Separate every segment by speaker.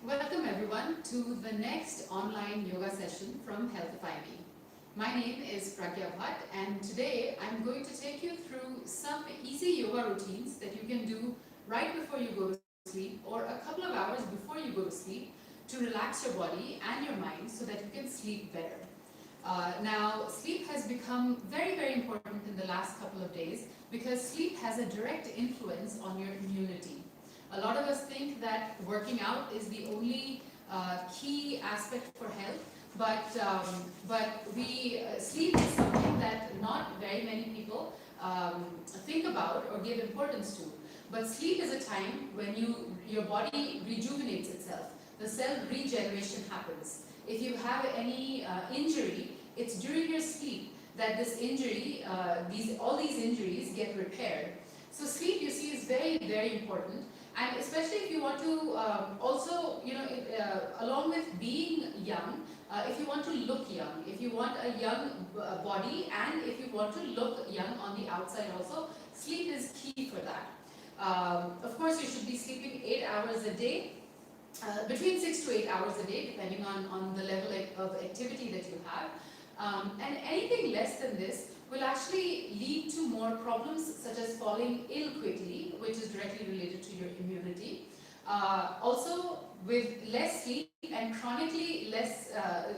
Speaker 1: Welcome everyone to the next online yoga session from Healthify Me. My name is Pragya Bhatt and today I'm going to take you through some easy yoga routines that you can do right before you go to sleep or a couple of hours before you go to sleep to relax your body and your mind so that you can sleep better. Now, sleep has become very important in the last couple of days because sleep has a direct influence on your immunity. A lot of us think that working out is the only key aspect for health, but sleep is something that not very many people think about or give importance to. But sleep is a time when your body rejuvenates itself. The cell regeneration happens. If you have any injury, it's during your sleep that this injury, all these injuries get repaired. So sleep, you see, is very important. And especially if you want to also, along with being young, if you want to look young, if you want a young body, and if you want to look young on the outside also, sleep is key for that. Of course, you should be sleeping 8 hours a day, between 6 to 8 hours a day, depending on the level of activity that you have. And anything less than this will actually lead to more problems such as falling ill quickly, which is directly related to your immunity. Also, with less sleep and chronically less,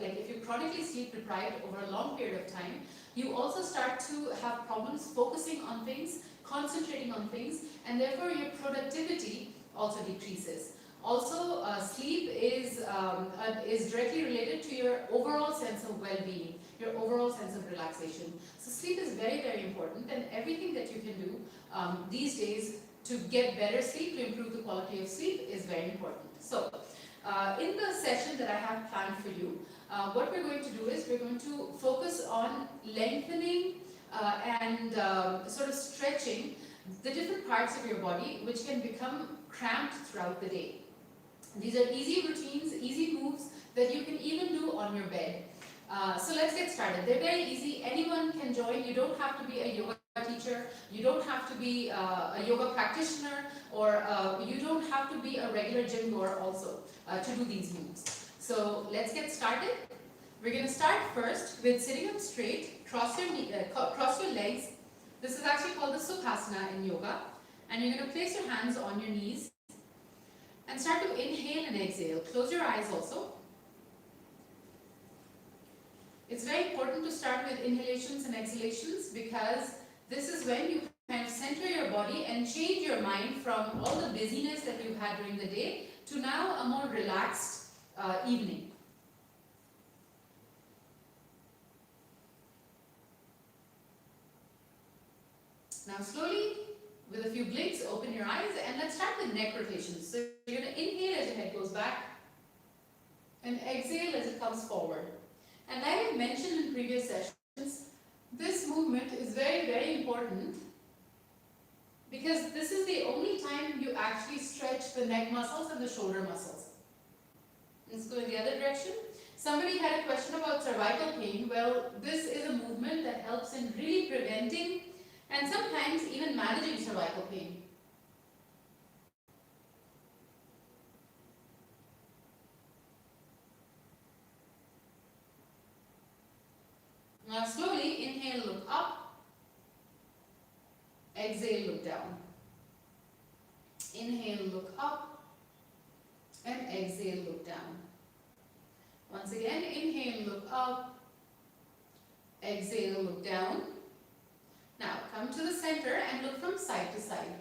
Speaker 1: like if you're chronically sleep deprived over a long period of time, you also start to have problems focusing on things, concentrating on things, and therefore your productivity also decreases. Also, sleep is directly related to your overall sense of well-being, your overall sense of relaxation. So sleep is very important, and everything that you can do these days to get better sleep, to improve the quality of sleep is very important. So, in the session that I have planned for you, what we're going to do is we're going to focus on lengthening and sort of stretching the different parts of your body which can become cramped throughout the day. These are easy routines, easy moves that you can even do on your bed. So let's get started. They're very easy. Anyone can join. You don't have to be a yoga teacher. You don't have to be a yoga practitioner, or you don't have to be a regular gym goer also to do these moves. So let's get started. We're going to start first with sitting up straight, cross your legs. This is actually called the Savasana in yoga. And you're going to place your hands on your knees and start to inhale and exhale. Close your eyes also. It's very important to start with inhalations and exhalations because this is when you kind of center your body and change your mind from all the busyness that you've had during the day to now a more relaxed evening. Now slowly, with a few blinks, open your eyes and let's start with neck rotations. So you're going to inhale as your head goes back and exhale as it comes forward. And like I mentioned in previous sessions, this movement is very important because this is the only time you actually stretch the neck muscles and the shoulder muscles. Let's go in the other direction. Somebody had a question about cervical pain. Well, this is a movement that helps in really preventing and sometimes even managing cervical pain. Now slowly inhale, look up, exhale, look down. Inhale, look up, and exhale, look down. Once again, inhale, look up, exhale, look down. Now come to the center and look from side to side.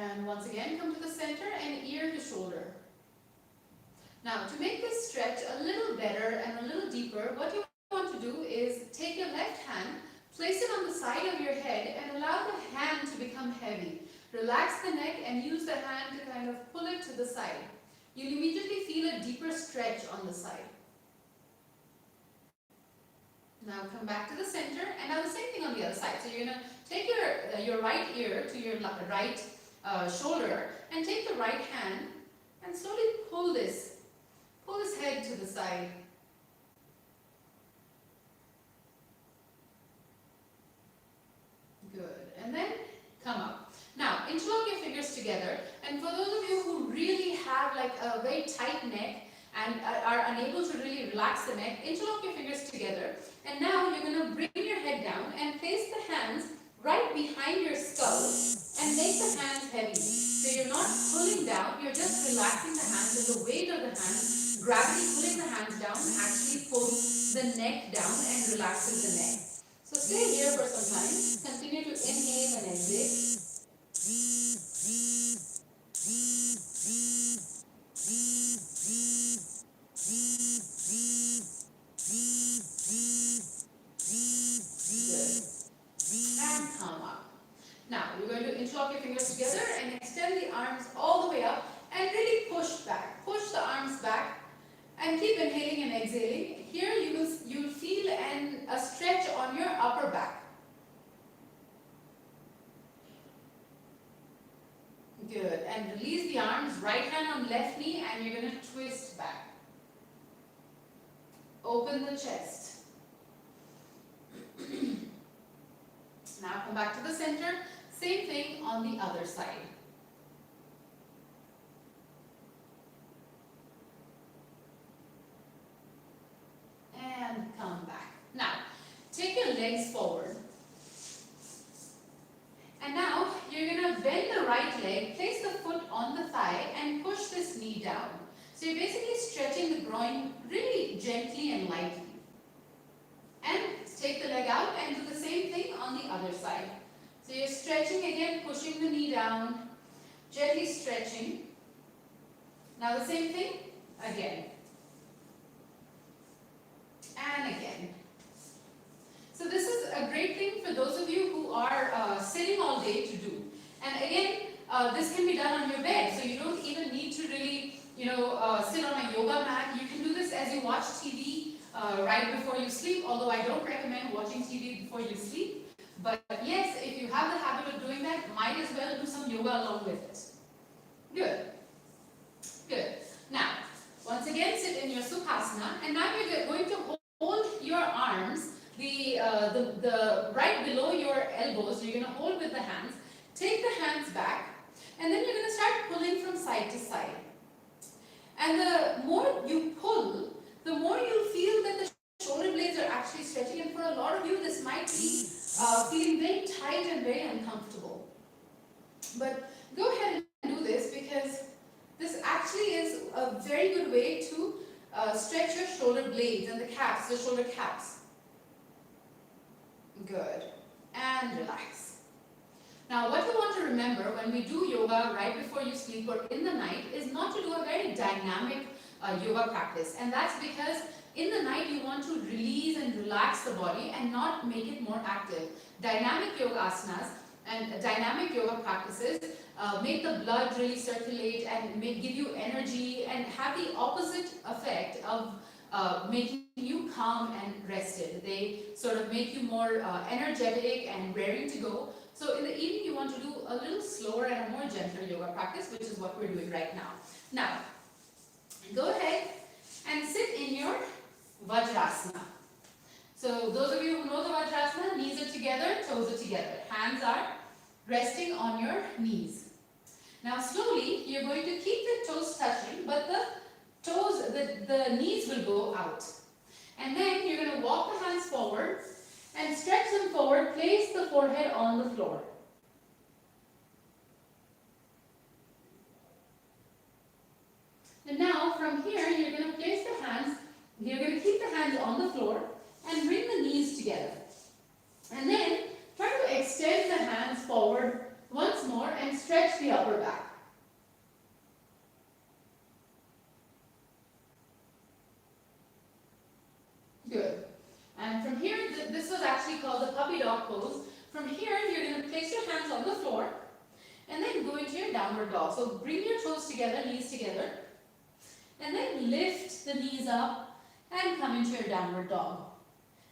Speaker 1: And once again, come to the center and ear to shoulder. Now, to make this stretch a little better and a little deeper, what you want to do is take your left hand, place it on the side of your head and allow the hand to become heavy. Relax the neck and use the hand to kind of pull it to the side. You'll immediately feel a deeper stretch on the side. Now come back to the center and now the same thing on the other side. So you're going to take your right ear to your right shoulder and take the right hand and slowly pull this head to the side. together. And for those of you who really have like a very tight neck and are unable to really relax the neck, interlock your fingers together. And now you're going to bring your head down and place the hands right behind your skull and make the hands heavy. So you're not pulling down, you're just relaxing the hands, and the weight of the hands, gravity pulling the hands down actually pulls the neck down and relaxes the neck. So stay here for some time. Continue to inhale and exhale. Good. And come up. Now you're going to interlock your fingers together and extend the arms all the way up and really push back. Push the arms back and keep inhaling and exhaling. Here you'll feel a stretch on your upper back. Good. And release the arms, right hand on left knee, and you're going to twist back. Open the chest. Now come back to the center. Same thing on the other side. And come back. Now, take your legs forward. And now, you're going to bend the right leg, place the foot on the thigh, and push this knee down. So you're basically stretching the groin really gently and lightly. And take the leg out and do the same thing on the other side. So you're stretching again, pushing the knee down, gently stretching. Now the same thing again. And again. So this is a great thing for those of you who are sitting all day to do. And again, this can be done on your bed, so you don't even need to really, sit on a yoga mat. You can do this as you watch TV right before you sleep, although I don't recommend watching TV before you sleep. But yes, if you have the habit of doing that, might as well do some yoga along with it. Good. Good. Now, once again, sit in your Sukhasana, and now you're going to hold your arms, the right below your elbows. You're going to hold with the hands. Take the hands back, and then you're going to start pulling from side to side. And the more you pull, the more you'll feel that the shoulder blades are actually stretching. And for a lot of you, this might be feeling very tight and very uncomfortable. But go ahead and do this, because this actually is a very good way to stretch your shoulder blades and the caps, the shoulder caps. Good. And relax. Now, what you want to remember when we do yoga right before you sleep or in the night is not to do a very dynamic yoga practice. And that's because in the night you want to release and relax the body and not make it more active. Dynamic yoga asanas and dynamic yoga practices make the blood really circulate and give you energy and have the opposite effect of making you calm and rested. They sort of make you more energetic and raring to go. So in the evening you want to do a little slower and a more gentle yoga practice, which is what we're doing right now. Now, go ahead and sit in your Vajrasana. So those of you who know the Vajrasana, knees are together, toes are together. Hands are resting on your knees. Now slowly you're going to keep the toes touching, but the toes, the knees will go out. And then you're going to walk the hands forward and stretch them forward. Place the forehead on the floor. And now from here you're going to place the hands, you're going to keep the hands on the floor and bring the knees together. And then try to extend the hands forward once more and stretch the upper back. Good. And from here, this was actually called the puppy dog pose. From here, you're going to place your hands on the floor and then go into your downward dog. So bring your toes together, knees together, and then lift the knees up and come into your downward dog.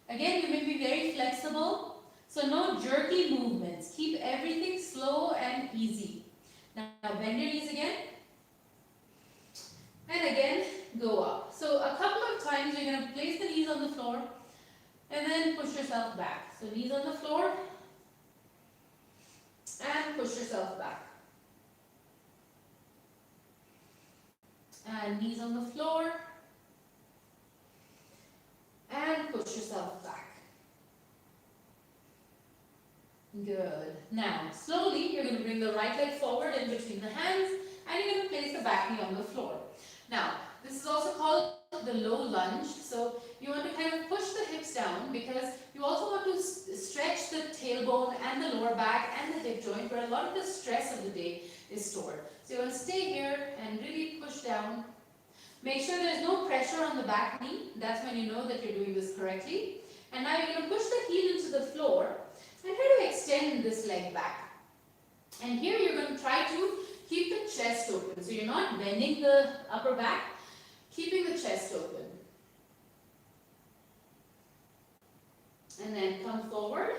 Speaker 1: Again, you may be very flexible, so no jerky movements. Keep everything slow and easy. Now bend your knees again, and again go up. So a couple of times you're going to place the knees on the floor and then push yourself back. So knees on the floor and push yourself back. And knees on the floor. And push yourself back. Good. Now, slowly, you're going to bring the right leg forward in between the hands, and you're going to place the back knee on the floor. Now, this is also called the low lunge. So, you want to kind of push the hips down because you also want to stretch the tailbone and the lower back and the hip joint where a lot of the stress of the day is stored. So, you want to stay here and really push down. Make sure there's no pressure on the back knee. That's when you know that you're doing this correctly. And now you're going to push the heel into the floor and try to extend this leg back. And here you're going to try to keep the chest open. So you're not bending the upper back, keeping the chest open. And then come forward.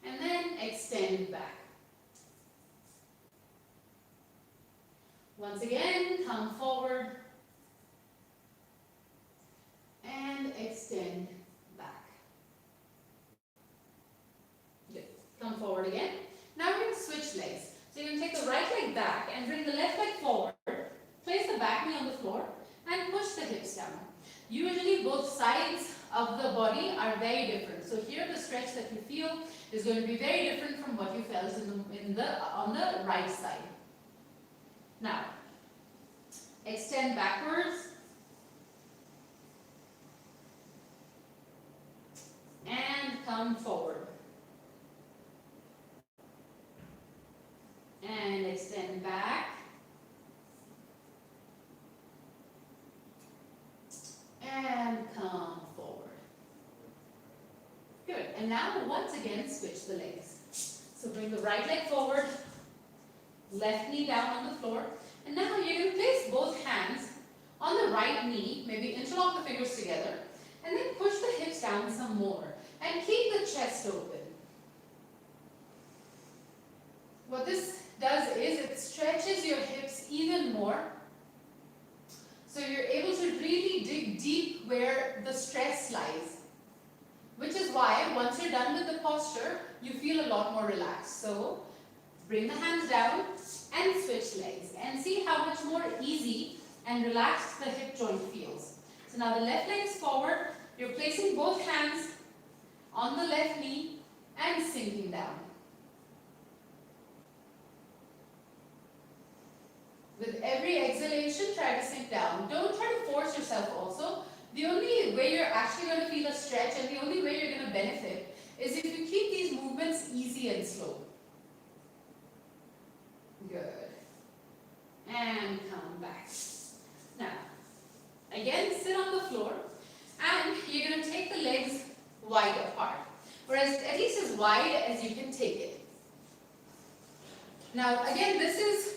Speaker 1: And then extend back. Once again, come forward. And extend back. Good. Come forward again. Now we're going to switch legs. So you're going to take the right leg back and bring the left leg forward. Place the back knee on the floor and push the hips down. Usually both sides of the body are very different. So here the stretch that you feel is going to be very different from what you felt on the right side. Now, extend backwards. And come forward. And extend back. And come forward. Good. And now once again switch the legs. So bring the right leg forward, left knee down on the floor. And now you're going to place both hands on the right knee, maybe interlock the fingers together, and then push the hips down some more. And keep the chest open. What this does is it stretches your hips even more. So you're able to really dig deep where the stress lies. Which is why once you're done with the posture, you feel a lot more relaxed. So bring the hands down and switch legs. And see how much more easy and relaxed the hip joint feels. So now the left leg is forward. You're placing both hands on the left knee and sinking down. With every exhalation, try to sink down. Don't try to force yourself also. The only way you're actually going to feel a stretch and the only way you're going to benefit is if you keep these movements easy and slow. Good. And come back. Now, again, sit on the floor and you're going to take the legs wide apart, whereas at least as wide as you can take it. Now again, this is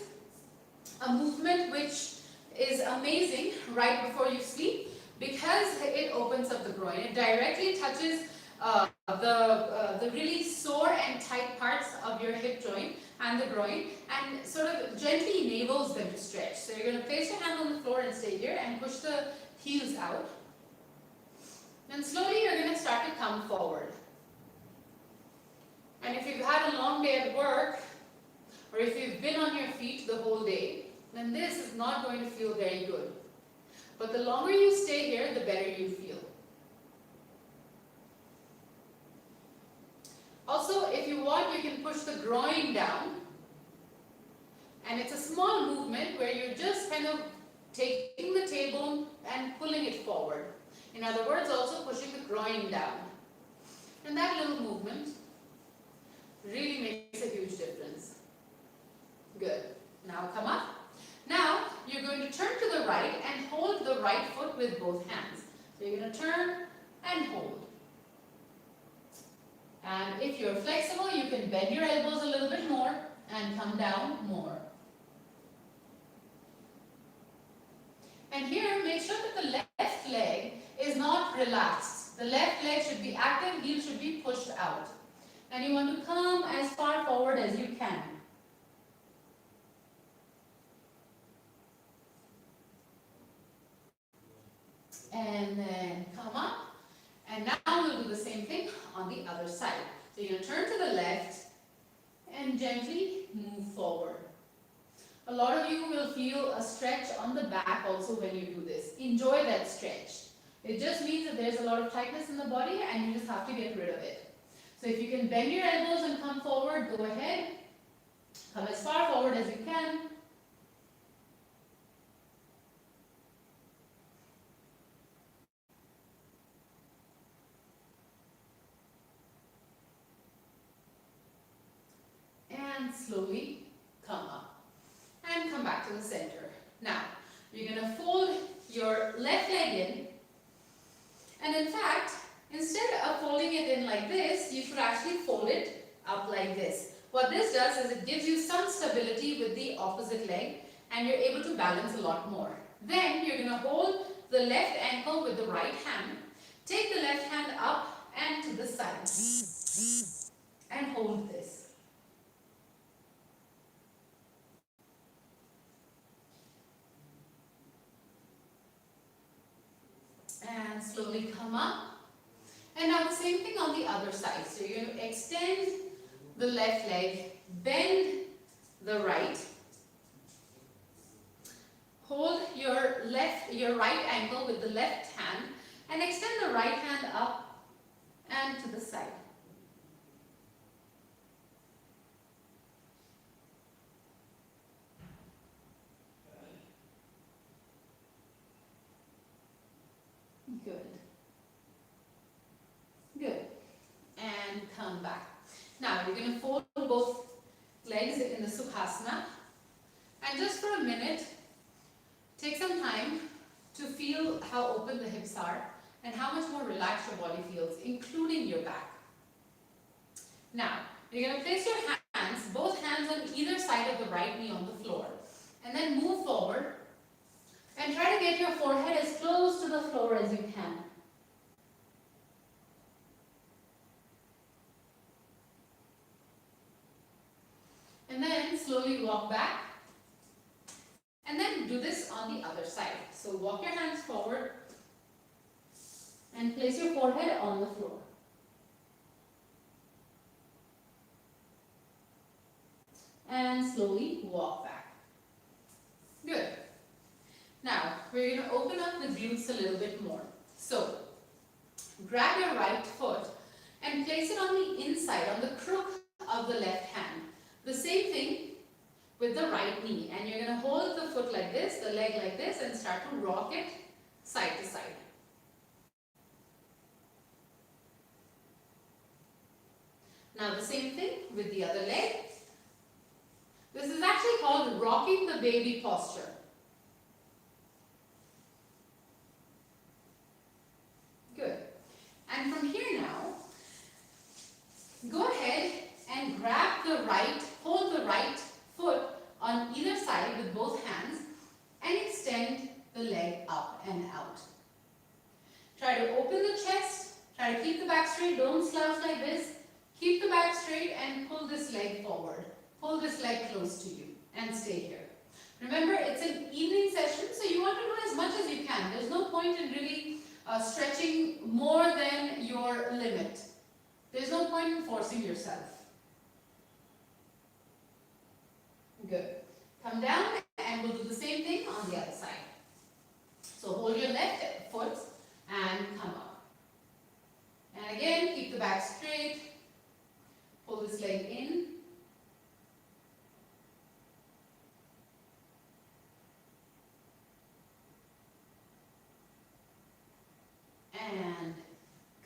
Speaker 1: a movement which is amazing right before you sleep because it opens up the groin. It directly touches the really sore and tight parts of your hip joint and the groin and sort of gently enables them to stretch. So you're going to place your hand on the floor and stay here and push the heels out. Then slowly you're going to start to come forward. And if you've had a long day at work, or if you've been on your feet the whole day, then this is not going to feel very good. But the longer you stay here, the better you feel. Also, if you want, you can push the groin down. And it's a small movement where you're just kind of taking the tailbone and pulling it forward. In other words, also pushing the groin down. And that little movement really makes a huge difference. Good. Now come up. Now you're going to turn to the right and hold the right foot with both hands. So you're going to turn and hold. And if you're flexible, you can bend your elbows a little bit more and come down more. And here, make sure that the left leg is not relaxed. The left leg should be active, heel should be pushed out. And you want to come as far forward as you can. And then come up. And now we'll do the same thing on the other side. So you're going to turn to the left and gently move forward. A lot of you will feel a stretch on the back also when you do this. Enjoy that stretch. It just means that there's a lot of tightness in the body and you just have to get rid of it. So if you can bend your elbows and come forward, go ahead. Come as far forward as you can. And slowly come up. And come back to the center. Now, you're going to fold your left leg in. And in fact, instead of folding it in like this, you should actually fold it up like this. What this does is it gives you some stability with the opposite leg and you're able to balance a lot more. Then you're going to hold the left ankle with the right hand. Take the left hand up and to the side. And hold this. And slowly come up. And now the same thing on the other side. So you're going to extend the left leg, bend the right, hold your right ankle with the left hand and extend the right hand up and to the side. Good. Good. And come back. Now you're going to fold both legs in the Sukhasana. And just for a minute, take some time to feel how open the hips are and how much more relaxed your body feels, including your back. Now, you're going to place your hands, both hands on either side of the right knee on the floor. And then move forward and try to get your forehead as close to the floor as you can. And then slowly walk back. And then do this on the other side. So walk your hands forward and place your forehead on the floor. And slowly walk back. Good. Now, we're going to open up the glutes a little bit more. So, grab your right foot and place it on the inside, on the crook of the left hand. The same thing with the right knee. And you're going to hold the foot like this, the leg like this, and start to rock it side to side. Now, the same thing with the other leg. This is actually called rocking the baby posture. Good. And from here now, go ahead and grab the right, hold the right foot on either side with both hands and extend the leg up and out. Try to open the chest, try to keep the back straight, don't slouch like this. Keep the back straight and pull this leg forward. Pull this leg close to you and stay here. Remember, it's an evening session, so you want to do as much as you can. There's no point in really stretching more than your limit. There's no point in forcing yourself. Good. Come down and we'll do the same thing on the other side. So hold your left foot and come up. And again, keep the back straight. Pull this leg in. And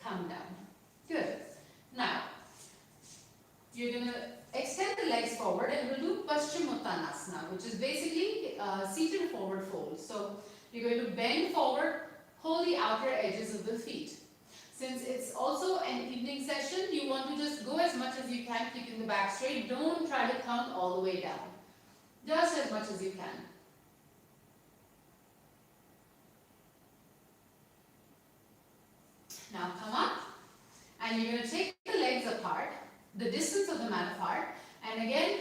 Speaker 1: come down. Good. Now, you're going to extend the legs forward and we'll do Paschimottanasana, which is basically seated forward fold. So you're going to bend forward, hold the outer edges of the feet. Since it's also an evening session, you want to just go as much as you can, keeping the back straight. Don't try to come all the way down. Just as much as you can. Now come up and you're going to take the legs apart, the distance of the mat apart, and again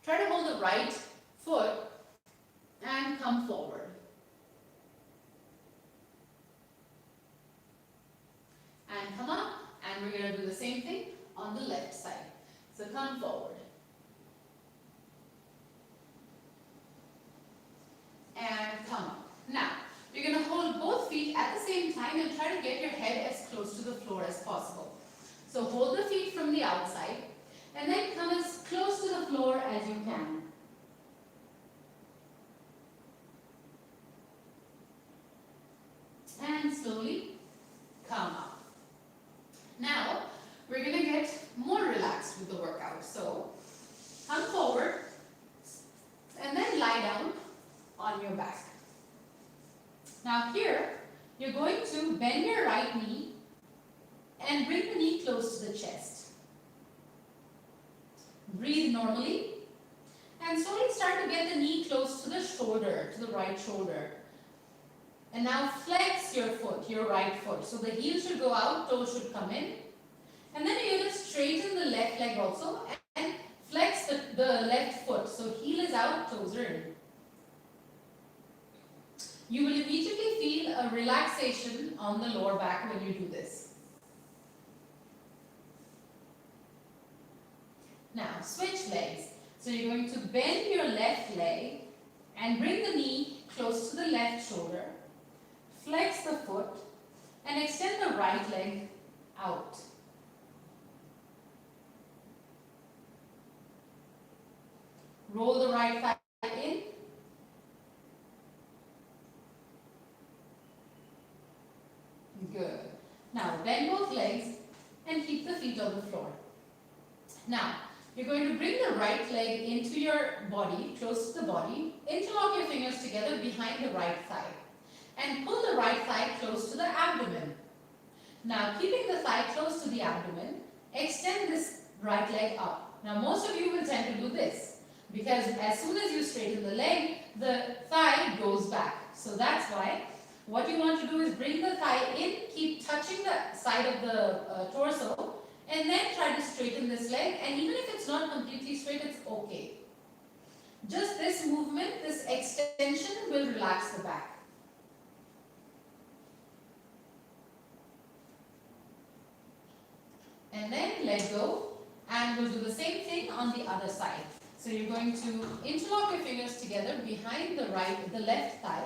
Speaker 1: try to hold the right foot and come forward. And come up and we're going to do the same thing on the left side. So come forward. feet at the same time and try to get your head as close to the floor as possible. So hold the feet from the outside and then come as close to the floor as you can. And slowly come up. Now we're going to get more relaxed with the workout. So come forward and then lie down on your back. Now here you're going to bend your right knee and bring the knee close to the chest. Breathe normally and slowly start to get the knee close to the shoulder, to the right shoulder. And now flex your foot, your right foot. So the heel should go out, toes should come in. And then you're going to straighten the left leg also and flex the left foot. So heel is out, toes are in. You will immediately feel a relaxation on the lower back when you do this. Now switch legs. So you're going to bend your left leg and bring the knee close to the left shoulder. Flex the foot and extend the right leg out. Roll the right thigh in. Good. Now bend both legs and keep the feet on the floor. Now you're going to bring the right leg into your body, close to the body. Interlock your fingers together behind the right thigh. And pull the right thigh close to the abdomen. Now keeping the thigh close to the abdomen, extend this right leg up. Now most of you will tend to do this because as soon as you straighten the leg, the thigh goes back. So that's why what you want to do is bring the thigh in, keep touching the side of the torso, and then try to straighten this leg. And even if it's not completely straight, it's okay. Just this movement, this extension will relax the back. And then let go, and we'll do the same thing on the other side. So you're going to interlock your fingers together behind the left thigh.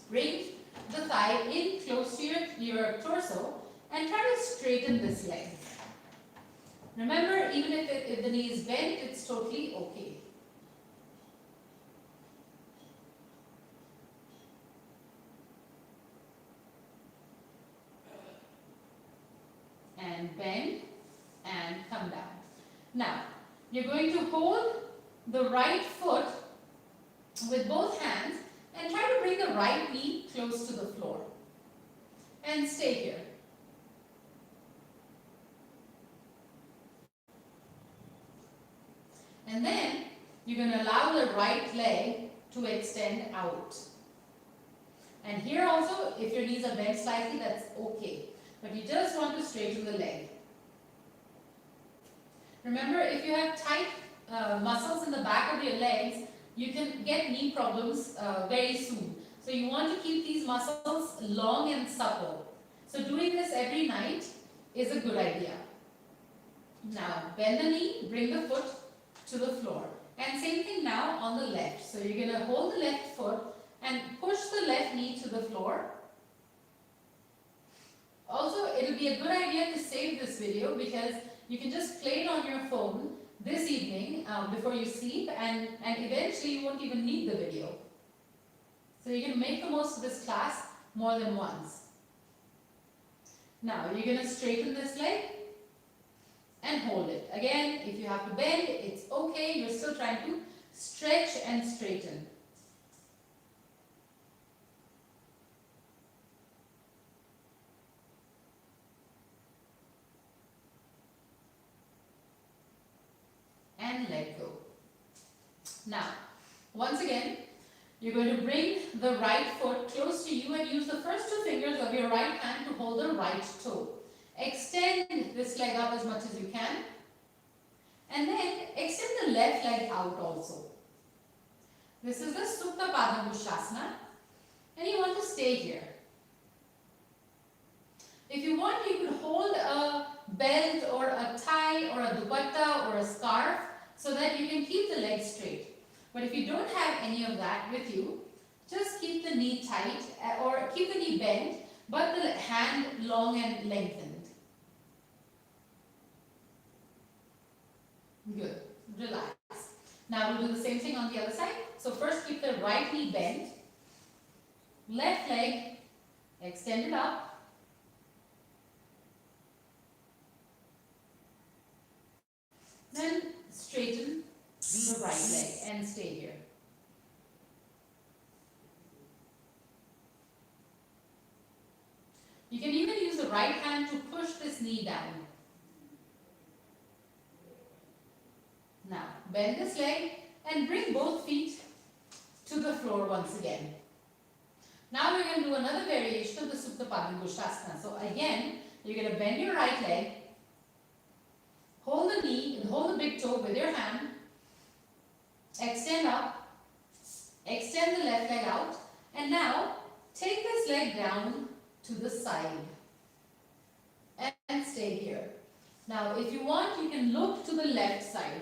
Speaker 1: Bring the thigh in close to your torso and try to straighten this leg. Remember, even if the knee is bent, it's totally okay. And bend and come down. Now, you're going to hold the right foot with both hands and try to bring the right knee close to the floor. And stay here. And then you're going to allow the right leg to extend out. And here also, if your knees are bent slightly, that's okay. But you just want to straighten the leg. Remember, if you have tight muscles in the back of your legs, you can get knee problems very soon. So you want to keep these muscles long and supple. So doing this every night is a good idea. Now bend the knee, bring the foot to the floor. And same thing now on the left. So you're going to hold the left foot and push the left knee to the floor. Also, it will be a good idea to save this video because you can just play it on your phone this evening before you sleep, and eventually you won't even need the video. So you can make the most of this class more than once. Now you're going to straighten this leg and hold it. Again, if you have to bend, it's okay. You're still trying to stretch and straighten. And let go. Now, once again, you're going to bring the right foot close to you and use the first two fingers of your right hand to hold the right toe. Extend this leg up as much as you can. And then extend the left leg out also. This is the Supta Pada Bushasana. And you want to stay here. If you want, you could hold a belt or a tie or a dupatta or a scarf so that you can keep the legs straight. But if you don't have any of that with you, Just keep the knee tight or keep the knee bent, but the hand long and lengthened. Good. Relax. Now we'll do the same thing on the other side. So first keep the right knee bent, left leg extended up, then straighten the right leg and stay here. You can even use the right hand to push this knee down. Now bend this leg and bring both feet to the floor once again. Now we're going to do another variation of the Supta Padangusthasana. So again, you're going to bend your right leg, hold the knee, hold the big toe with your hand, extend up, extend the left leg out, and now take this leg down to the side and stay here. Now if you want, you can look to the left side.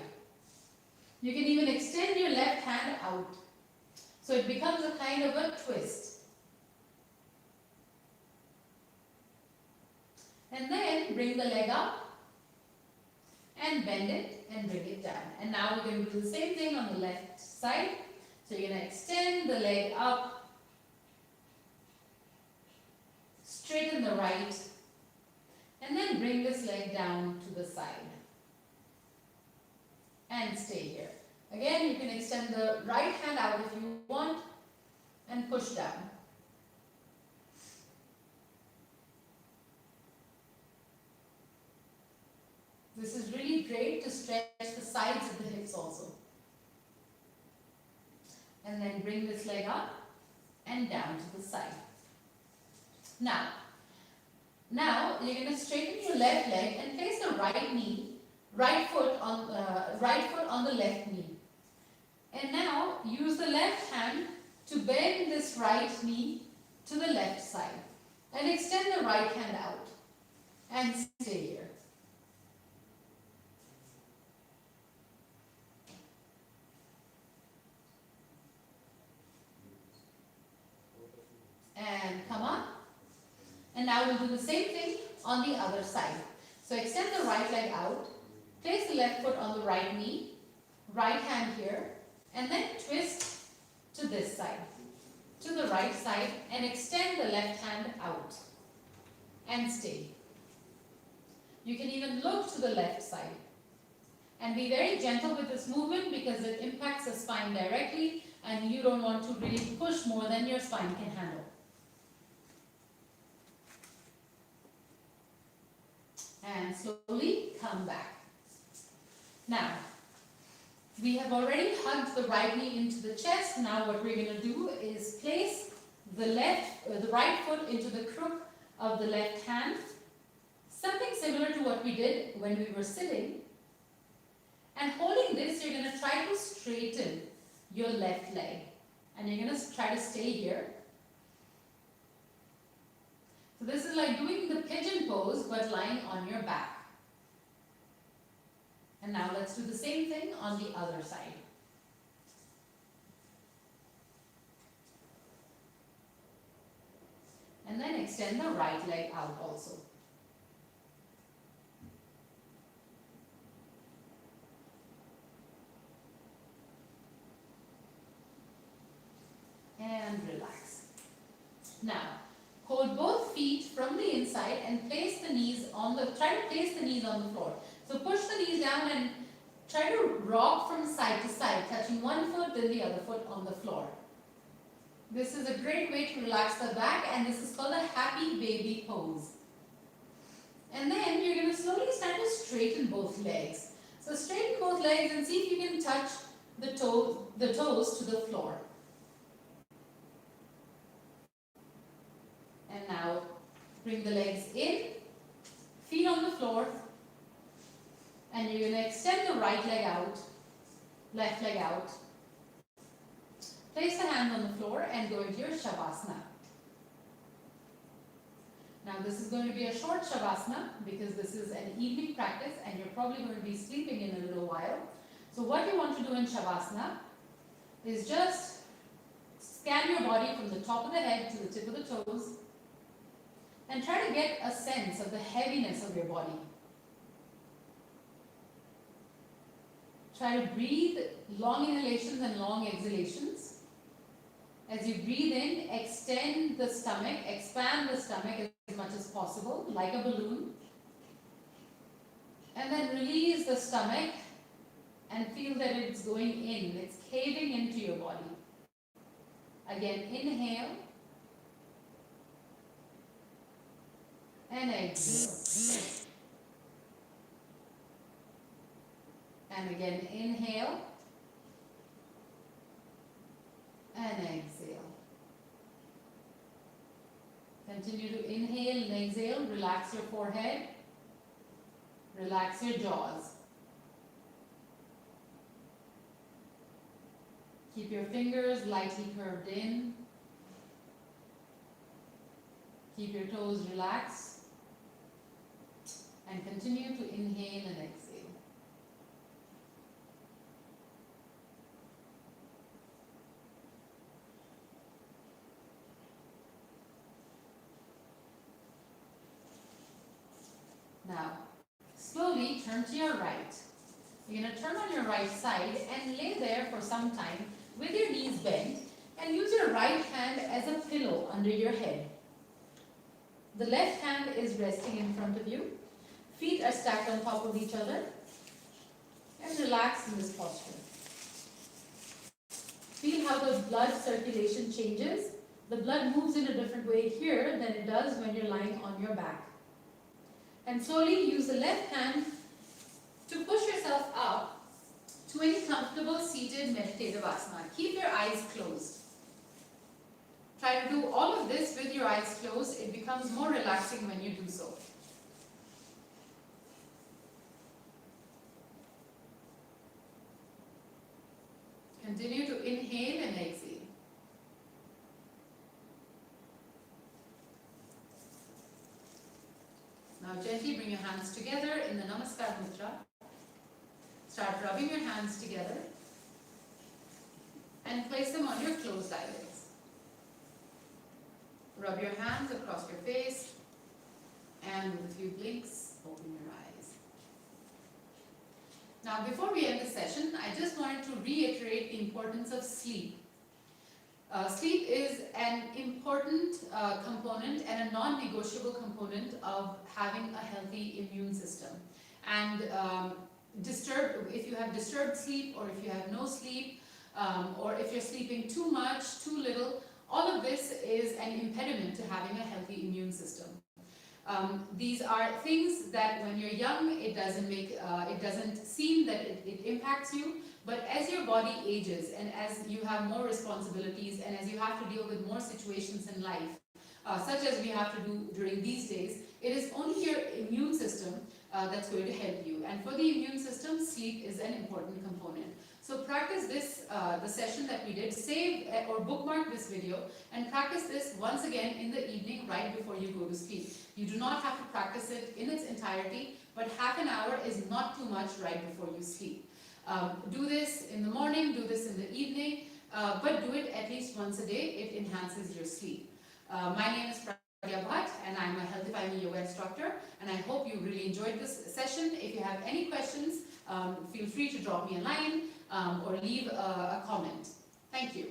Speaker 1: You can even extend your left hand out. So it becomes a kind of a twist. And then bring the leg up and bend it and bring it down. And now we're going to do the same thing on the left side. So you're going to extend the leg up, straighten the right, and then bring this leg down to the side. And stay here. Again, you can extend the right hand out if you want and push down. This is really great to stretch the sides of the hips also. And then bring this leg up and down to the side. Now you're going to straighten your left leg and place the right foot on the left knee. And now use the left hand to bend this right knee to the left side and extend the right hand out and stay here. And come on. And now we'll do the same thing on the other side. So extend the right leg out, place the left foot on the right knee, right hand here, and then twist to this side, to the right side, and extend the left hand out and stay. You can even look to the left side. And be very gentle with this movement because it impacts the spine directly and you don't want to really push more than your spine can handle. And slowly come back. Now, we have already hugged the right knee into the chest. Now what we're going to do is place the right foot into the crook of the left hand. Something similar to what we did when we were sitting. And holding this, you're going to try to straighten your left leg. And you're going to try to stay here. So this is like doing the pigeon pose but lying on your back. And now let's do the same thing on the other side. And then extend the right leg out also. And relax. Now, hold both feet from the inside and place the knees on the, try to place the knees on the floor. So push the knees down and try to rock from side to side, touching one foot, then the other foot on the floor. This is a great way to relax the back, and this is called a happy baby pose. And then you're going to slowly start to straighten both legs. So straighten both legs and see if you can touch the toes to the floor. And now bring the legs in, feet on the floor, and you're going to extend the right leg out, left leg out. Place the hand on the floor and go into your Savasana. Now this is going to be a short Savasana because this is an evening practice and you're probably going to be sleeping in a little while. So what you want to do in Savasana is just Scan your body from the top of the head to the tip of the toes and try to get a sense of the heaviness of your body. Try to breathe long inhalations and long exhalations. As you breathe in, extend the stomach, expand the stomach as much as possible, like a balloon. And then release the stomach and feel that it's going in, it's caving into your body. Again, inhale and exhale. And again, inhale and exhale. Continue to inhale and exhale. Relax your forehead. Relax your jaws. Keep your fingers lightly curved in. Keep your toes relaxed. And continue to inhale and exhale. Now, slowly turn to your right. You're going to turn on your right side and lay there for some time with your knees bent and use your right hand as a pillow under your head. The left hand is resting in front of you. Feet are stacked on top of each other. And relax in this posture. Feel how the blood circulation changes. The blood moves in a different way here than it does when you're lying on your back. And slowly use the left hand to push yourself up to any comfortable seated meditative asana. Keep your eyes closed. Try to do all of this with your eyes closed. It becomes more relaxing when you do so. Continue to inhale and exhale. Now gently bring your hands together in the Namaskar Mudra. Start rubbing your hands together and place them on your closed eyelids. Rub your hands across your face and with a few blinks, open your eyes. Now before we end the session, I just wanted to reiterate the importance of sleep. Sleep is an important component and a non-negotiable component of having a healthy immune system. And if you have disturbed sleep, or if you have no sleep, or if you're sleeping too much, too little, all of this is an impediment to having a healthy immune system. These are things that when you're young, it doesn't seem that it impacts you. But as your body ages and as you have more responsibilities and as you have to deal with more situations in life, such as we have to do during these days, it is only your immune system that's going to help you. And for the immune system, sleep is an important component. So practice this, the session that we did, save or bookmark this video and practice this once again in the evening right before you go to sleep. You do not have to practice it in its entirety, but half an hour is not too much right before you sleep. Do this in the morning, do this in the evening, but do it at least once a day. It enhances your sleep. My name is Pragya Bhatt and I'm a Healthify Me Yoga instructor, and I hope you really enjoyed this session. If you have any questions, feel free to drop me a line or leave a comment. Thank you.